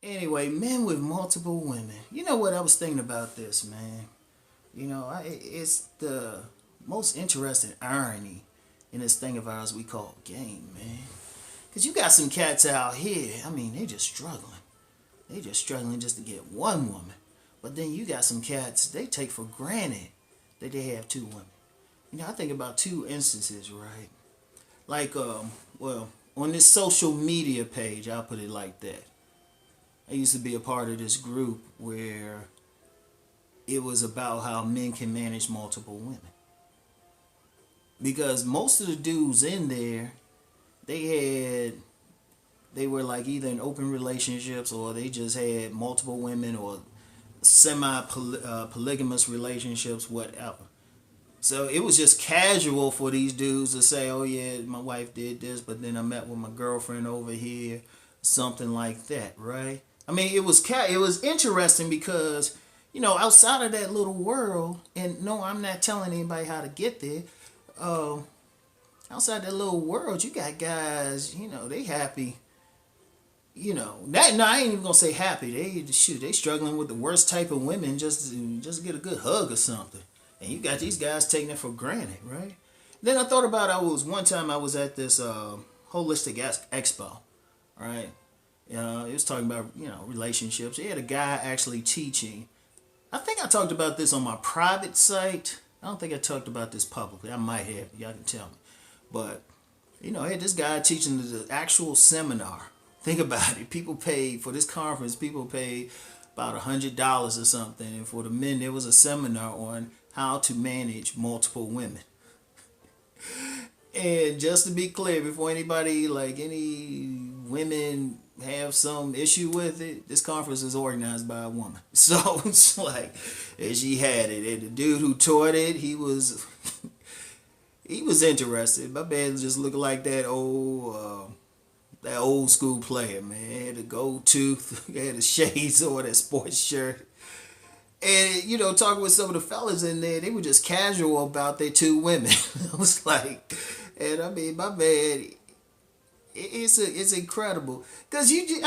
Anyway, men with multiple women. You know what? I was thinking about this, man. It's the most interesting irony in this thing of ours we call game, man. Because you got some cats out here, I mean, they just struggling. They just struggling just to get one woman. But then you got some cats, they take for granted that they have two women. I think about two instances, right? Like, well, on this social media page, I'll put it like that. I used to be a part of this group where it was about how men can manage multiple women. Because most of the dudes in there, they were like either in open relationships or they just had multiple women or semi polygamous relationships, whatever. So it was just casual for these dudes to say, "Oh yeah, my wife did this, but then I met with my girlfriend over here," something like that, right? I mean, it was interesting because outside of that little world, and no, I'm not telling anybody how to get there. Uh, Outside that little world, you got guys, they happy. That no, I ain't even gonna say happy. They struggling with the worst type of women just to get a good hug or something. And you got these guys taking it for granted, right? Then I thought about one time I was at this holistic expo, right? It was talking about relationships. They had a guy actually teaching. I think I talked about this on my private site. I don't think I talked about this publicly. I might have. Y'all can tell me. But I had this guy teaching the actual seminar. Think about it. People paid for this conference. People paid about $100 or something, and for the men, there was a seminar on how to manage multiple women. And just to be clear, before any women have some issue with it, this conference is organized by a woman. So it's like, and she had it, and the dude who taught it, he was he was interested. My man just looked like that old school player, man. He had a gold tooth, he had a shades on, that sports shirt. And, talking with some of the fellas in there, they were just casual about their two women. I was like, and I mean, my man, it's incredible. Because, you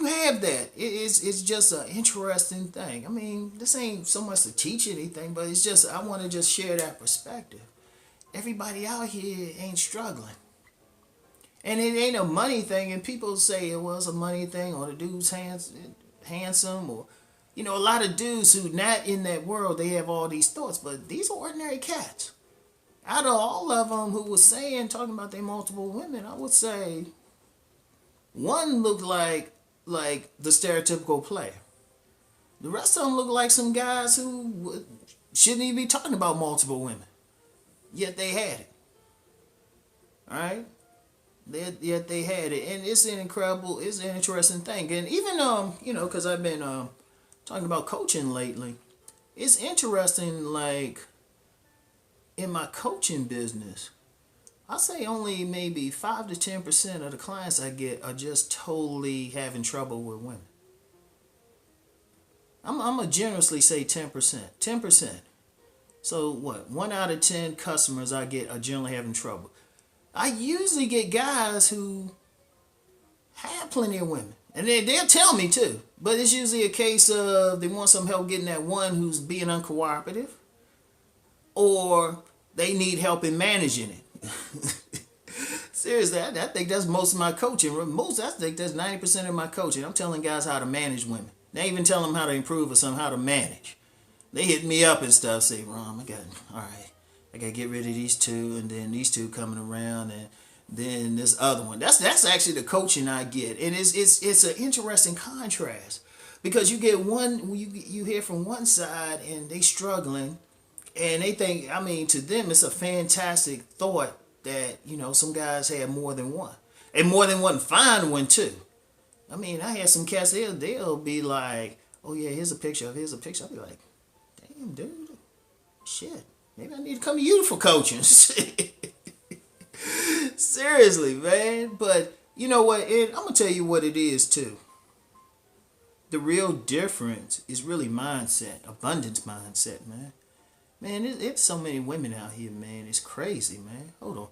have that. It's just an interesting thing. I mean, this ain't so much to teach anything, but it's just, I want to just share that perspective. Everybody out here ain't struggling. And it ain't a money thing, and people say it was a money thing, or the dude's handsome, or a lot of dudes who not in that world, they have all these thoughts, but these are ordinary cats. Out of all of them who was talking about their multiple women, I would say one looked like the stereotypical player. The rest of them look like some guys who shouldn't even be talking about multiple women, yet they had it. All right. Yet they had it, and it's an interesting thing. And even because I've been talking about coaching lately, it's interesting. Like in my coaching business, I say only maybe 5 to 10% of the clients I get are just totally having trouble with women. I'm gonna generously say 10%. 10%. So what? 1 out of 10 customers I get are generally having trouble. I usually get guys who have plenty of women. And they'll tell me too. But it's usually a case of they want some help getting that one who's being uncooperative. Or they need help in managing it. Seriously, I think that's most of my coaching. I think that's 90% of my coaching. I'm telling guys how to manage women. Not even telling them how to improve or something, how to manage. They hit me up and stuff, say, "Ron, I gotta get rid of these two, and then these two coming around, and then this other one." That's actually the coaching I get, and it's an interesting contrast because you get one, you hear from one side and they struggling, and they think, I mean, to them it's a fantastic thought that some guys have more than one, and more than one fine one too. I mean, I had some cats, they'll be like, "Oh yeah, here's a picture. I'll be like, "Damn, dude, shit. Maybe I need to come to you for coaching." Seriously, man. But you know what? I'm going to tell you what it is, too. The real difference is really mindset. Abundance mindset, man. Man, it's so many women out here, man. It's crazy, man. Hold on.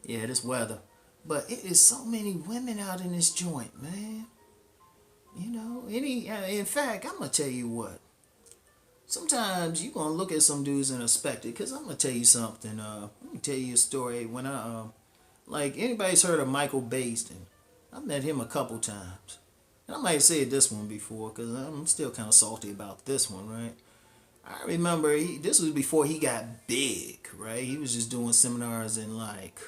Yeah, this weather. But it is so many women out in this joint, man. You know, in fact, I'm gonna tell you what. Sometimes you gonna look at some dudes and expect it. Cause I'm gonna tell you something. Let me tell you a story. When like anybody's heard of Michael Baisden, I met him a couple times. And I might have said this one before, cause I'm still kind of salty about this one, right? I remember this was before he got big, right? He was just doing seminars in like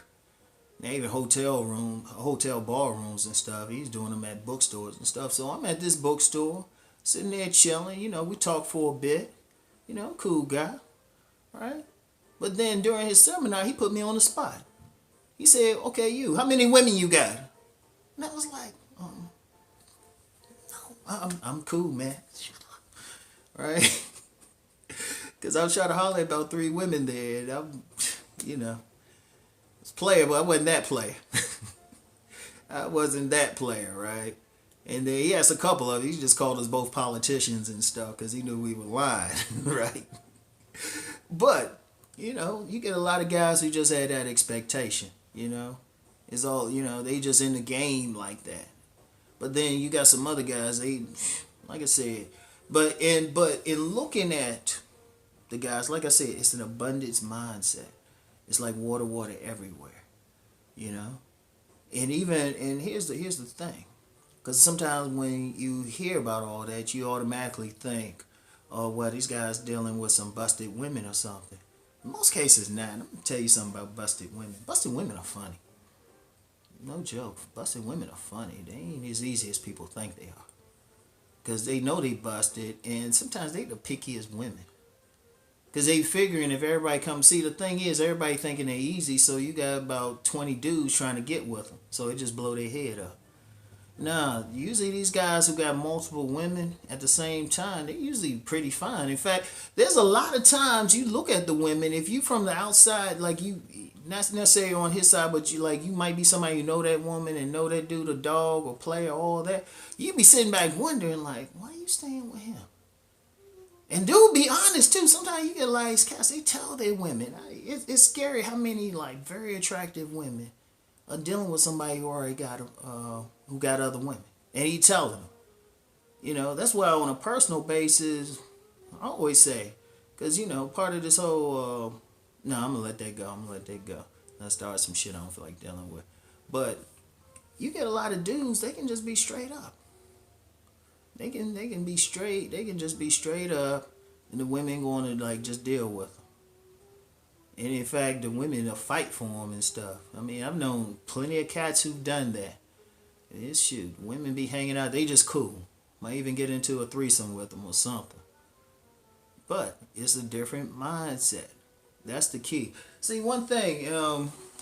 even hotel ballrooms and stuff. He's doing them at bookstores and stuff. So I'm at this bookstore, sitting there chilling. You know, we talked for a bit. You know, cool guy, right? But then during his seminar, he put me on the spot. He said, "Okay, you, how many women you got?" And I was like, "No, I'm cool, man." Right? Because I was trying to holler at about 3 women there. And I'm, you know, was player, but I wasn't that player. I wasn't that player, right? And then he asked a couple of them. He just called us both politicians and stuff because he knew we were lying, right? But, you know, you get a lot of guys who just had that expectation, you know. It's all, you know, they just in the game like that. But then you got some other guys, they, like I said, but in looking at the guys, like I said, it's an abundance mindset. It's like water everywhere, you know. And here's the thing, because sometimes when you hear about all that, you automatically think, oh, well, these guys dealing with some busted women or something. In most cases, not. I'm gonna tell you something about busted women. Busted women are funny. No joke. Busted women are funny. They ain't as easy as people think they are, because they know they busted, and sometimes they the pickiest women. Because they figuring if everybody comes, see, the thing is, everybody thinking they're easy, so you got about 20 dudes trying to get with them. So it just blow their head up. Nah, usually these guys who got multiple women at the same time, they're usually pretty fine. In fact, there's a lot of times you look at the women, if you from the outside, like you, not necessarily on his side, but you like, you might be somebody who know that woman and know that dude, a dog or player, all that. You be sitting back wondering, like, why are you staying with him? And dude, be honest too. Sometimes you get like cats. They tell their women. It's scary how many like very attractive women are dealing with somebody who already got who got other women, and he tell them. You know, that's why on a personal basis, I always say, because you know, part of this whole no, I'm gonna let that go. I'm gonna let that go. I start some shit I don't feel like dealing with. But you get a lot of dudes. They can just be straight up. They can be straight. They can just be straight up, and the women going to like just deal with them. And in fact, the women will fight for them and stuff. I mean, I've known plenty of cats who've done that. It's shoot, women be hanging out. They just cool. Might even get into a threesome with them or something. But it's a different mindset. That's the key. See, one thing.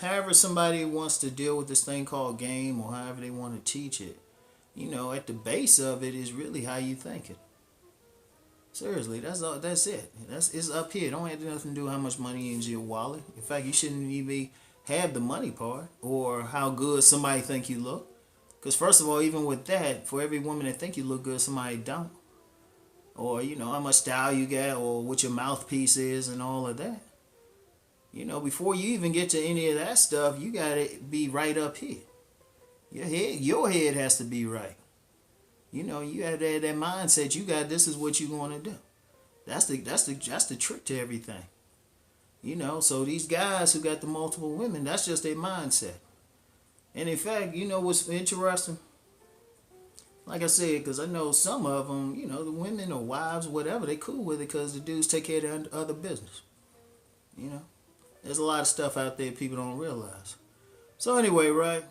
However somebody wants to deal with this thing called game, or however they want to teach it. You know, at the base of it is really how you think it. Seriously, that's all. That's it. It's up here. It don't have nothing to do with how much money is in your wallet. In fact, you shouldn't even have the money part or how good somebody think you look. Because first of all, even with that, for every woman that think you look good, somebody don't. Or you know how much style you got, or what your mouthpiece is, and all of that. You know, before you even get to any of that stuff, you gotta be right up here. Your head has to be right. You know, you have that mindset. You got this is what you're going to do. That's the trick to everything. You know, so these guys who got the multiple women, that's just their mindset. And in fact, you know what's interesting? Like I said, because I know some of them, you know, the women or wives, whatever, they cool with it because the dudes take care of their other business. You know, there's a lot of stuff out there people don't realize. So anyway, right?